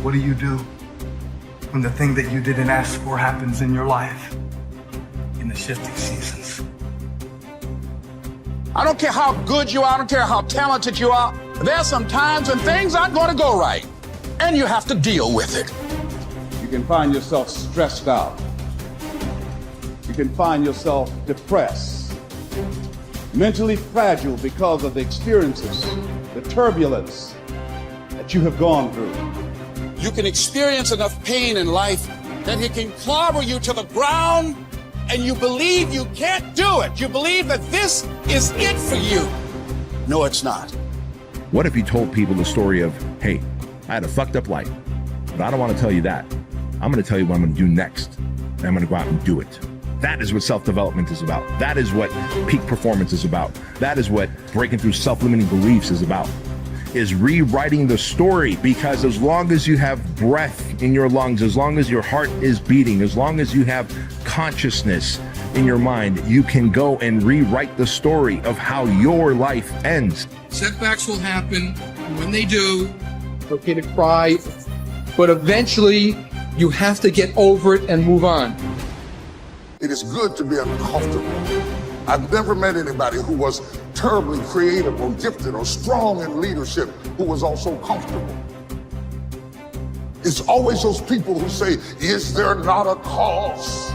What do you do when the thing that you didn't ask for happens in your life in the shifting seasons? I don't care how good you are, I don't care how talented you are. There are some times when things aren't going to go right, and you have to deal with it. You can find yourself stressed out. You can find yourself depressed, mentally fragile because of the experiences, the turbulence that you have gone through. You can experience enough pain in life that it can clobber you to the ground, and you believe you can't do it. You believe that this is it for you. No, it's not. What if you told people the story of, hey, I had a fucked up life, but I don't want to tell you that. I'm going to tell you what I'm going to do next, and I'm going to go out and do it. That is what self-development is about. That is what peak performance is about. That is what breaking through self-limiting beliefs is about, is rewriting the story. Because as long as you have breath in your lungs, as long as your heart is beating, as long as you have consciousness in your mind, you can go and rewrite the story of how your life ends. Setbacks will happen. When they do, it's okay to cry, but eventually you have to get over it and move on. It is good to be uncomfortable. I've never met anybody who was terribly creative or gifted or strong in leadership who was also comfortable. It's always those people who say, is there not a cause?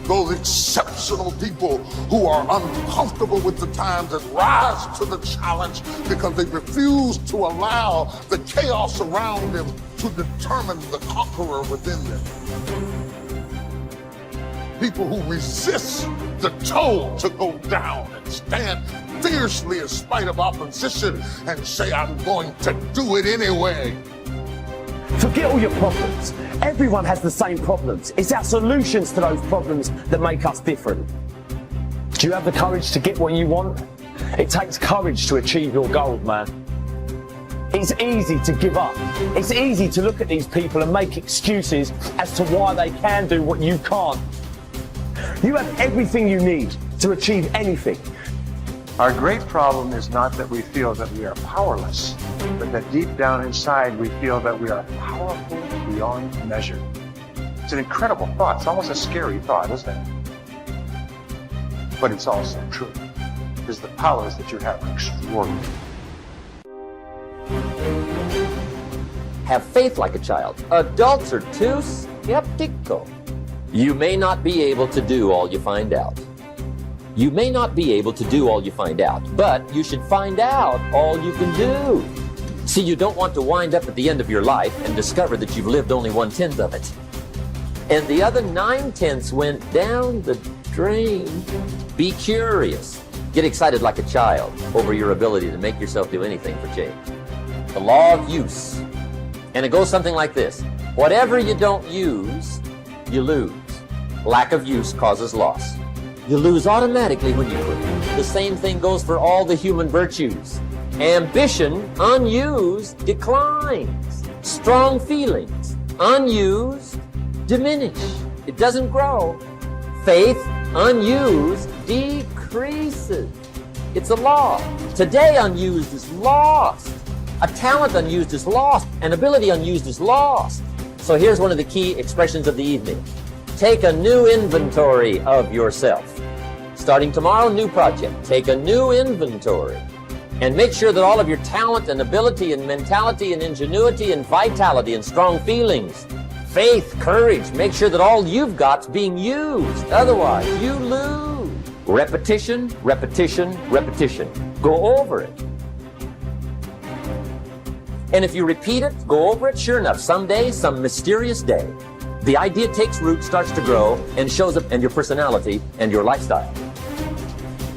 Those exceptional people who are uncomfortable with the times and rise to the challenge because they refuse to allow the chaos around them to determine the conqueror within them. People who resist the toll to go down and stand fiercely in spite of opposition and say, I'm going to do it anyway. Forget all your problems. Everyone has the same problems. It's our solutions to those problems that make us different. Do you have the courage to get what you want? It takes courage to achieve your goals, man. It's easy to give up. It's easy to look at these people and make excuses as to why they can do what you can't. You have everything you need to achieve anything. Our great problem is not that we feel that we are powerless, but that deep down inside we feel that we are powerful beyond measure. It's an incredible thought. It's almost a scary thought, isn't it? But it's also true, because the powers that you have are extraordinary. Have faith like a child. Adults are too skeptical. You may not be able to do all you find out. You may not be able to do all you find out, but you should find out all you can do. See, you don't want to wind up at the end of your life and discover that you've lived only 1/10 of it. And the other 9/10 went down the drain. Be curious. Get excited like a child over your ability to make yourself do anything for change. The law of use. And it goes something like this. Whatever you don't use, you lose. Lack of use causes loss. You lose automatically when you quit. The same thing goes for all the human virtues. Ambition, unused, declines. Strong feelings, unused, diminish. It doesn't grow. Faith, unused, decreases. It's a law. Today unused is lost. A talent unused is lost. An ability unused is lost. So here's one of the key expressions of the evening. Take a new inventory of yourself. Starting tomorrow, new project. Take a new inventory and make sure that all of your talent and ability and mentality and ingenuity and vitality and strong feelings, faith, courage, make sure that all you've got's being used. Otherwise, you lose. Repetition, repetition, repetition. Go over it. And if you repeat it, go over it, sure enough, someday, some mysterious day, the idea takes root, starts to grow, and shows up in your personality and your lifestyle.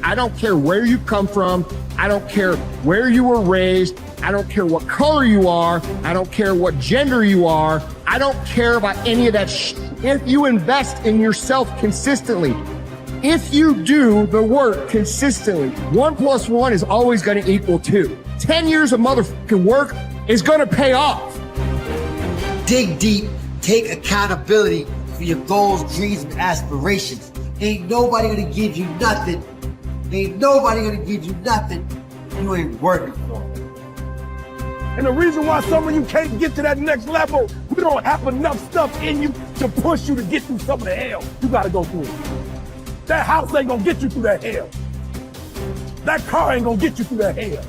I don't care where you come from. I don't care where you were raised. I don't care what color you are. I don't care what gender you are. I don't care about any of that If you invest in yourself consistently, if you do the work consistently, 1 + 1 is always going to equal 2. 10 years of motherfucking work is going to pay off. Dig deep. Take accountability for your goals, dreams, and aspirations. Ain't nobody gonna give you nothing. Ain't nobody gonna give you nothing you ain't working for. And the reason why some of you can't get to that next level, we don't have enough stuff in you to push you to get through some of the hell you gotta go through. That house ain't gonna get you through that hell. That car ain't gonna get you through that hell.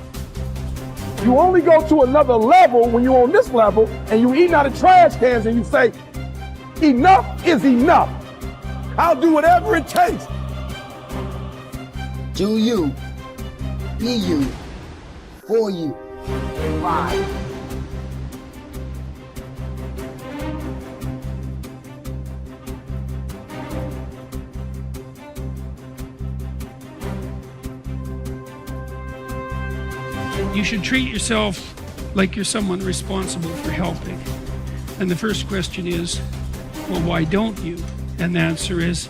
You only go to another level when you're on this level and you eating out of trash cans and you say, enough is enough. I'll do whatever it takes. Do you, be you, for you. Why? You should treat yourself like you're someone responsible for helping. And the first question is, well, why don't you? And the answer is,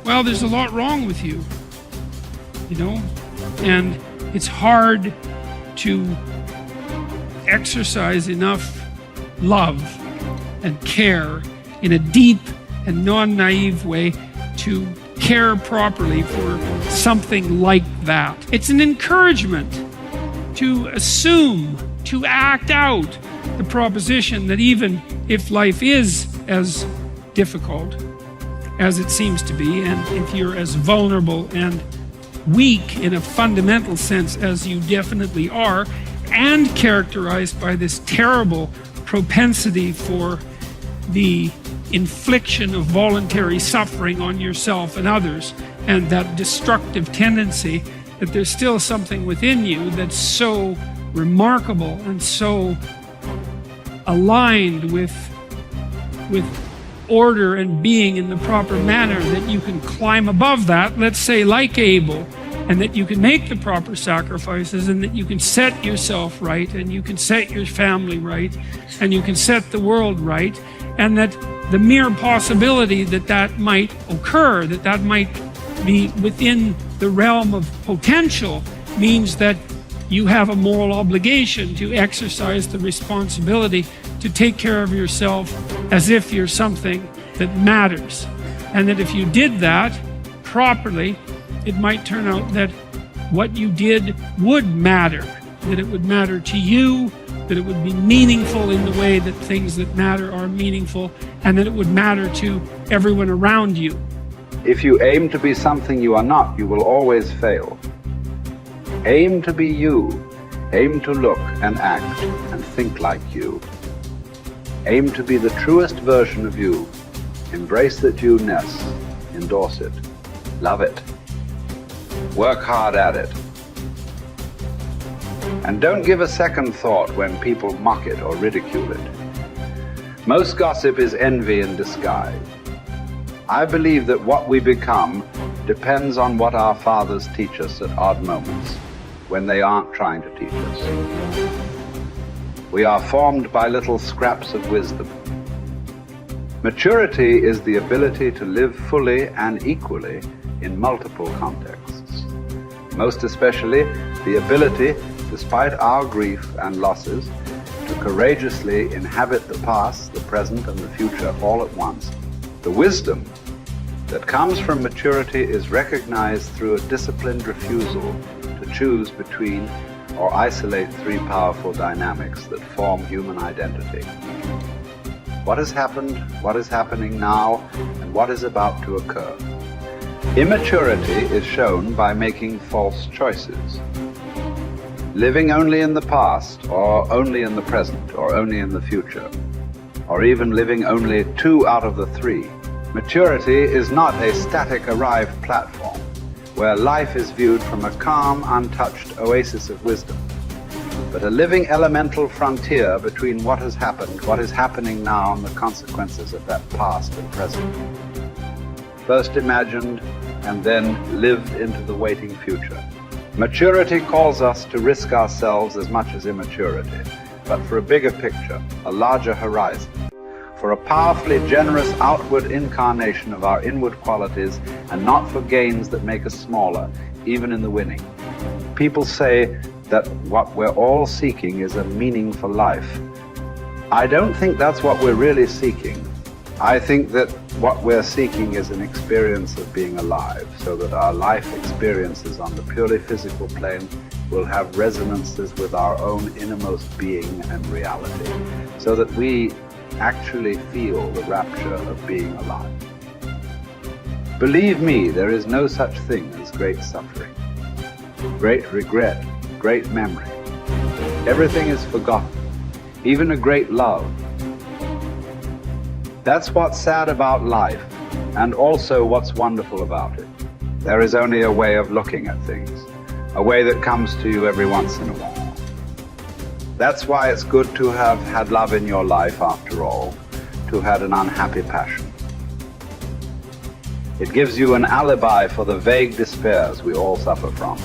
well, there's a lot wrong with you, you know? And it's hard to exercise enough love and care in a deep and non-naive way to care properly for something like that. It's an encouragement to assume, to act out the proposition that even if life is as difficult as it seems to be, and if you're as vulnerable and weak in a fundamental sense as you definitely are, and characterized by this terrible propensity for the infliction of voluntary suffering on yourself and others, and that destructive tendency, that there's still something within you that's so remarkable and so aligned with order and being in the proper manner that you can climb above that, let's say like Abel, and that you can make the proper sacrifices, and that you can set yourself right, and you can set your family right, and you can set the world right, and that the mere possibility that that might occur, that that might be within the realm of potential, means that you have a moral obligation to exercise the responsibility to take care of yourself as if you're something that matters. And that if you did that properly, it might turn out that what you did would matter, that it would matter to you, that it would be meaningful in the way that things that matter are meaningful, and that it would matter to everyone around you. If you aim to be something you are not, you will always fail. Aim to be you. Aim to look and act and think like you. Aim to be the truest version of you. Embrace that you-ness. Endorse it. Love it. Work hard at it. And don't give a second thought when people mock it or ridicule it. Most gossip is envy in disguise. I believe that what we become depends on what our fathers teach us at odd moments, when they aren't trying to teach us. We are formed by little scraps of wisdom. Maturity is the ability to live fully and equally in multiple contexts. Most especially, the ability, despite our grief and losses, to courageously inhabit the past, the present, and the future all at once. The wisdom that comes from maturity is recognized through a disciplined refusal to choose between or isolate three powerful dynamics that form human identity. What has happened, what is happening now, and what is about to occur. Immaturity is shown by making false choices. Living only in the past, or only in the present, or only in the future, or even living only 2 out of the 3. Maturity is not a static arrived platform where life is viewed from a calm, untouched oasis of wisdom, but a living elemental frontier between what has happened, what is happening now, and the consequences of that past and present. First imagined and then lived into the waiting future. Maturity calls us to risk ourselves as much as immaturity, but for a bigger picture, a larger horizon, for a powerfully generous outward incarnation of our inward qualities, and not for gains that make us smaller, even in the winning. People say that what we're all seeking is a meaningful life. I don't think that's what we're really seeking. I think that what we're seeking is an experience of being alive, so that our life experiences on the purely physical plane will have resonances with our own innermost being and reality, so that we actually feel the rapture of being alive. Believe me, there is no such thing as great suffering, great regret, great memory. Everything is forgotten, even a great love. That's what's sad about life, and also what's wonderful about it. There is only a way of looking at things, a way that comes to you every once in a while. That's why it's good to have had love in your life after all, to have had an unhappy passion. It gives you an alibi for the vague despairs we all suffer from.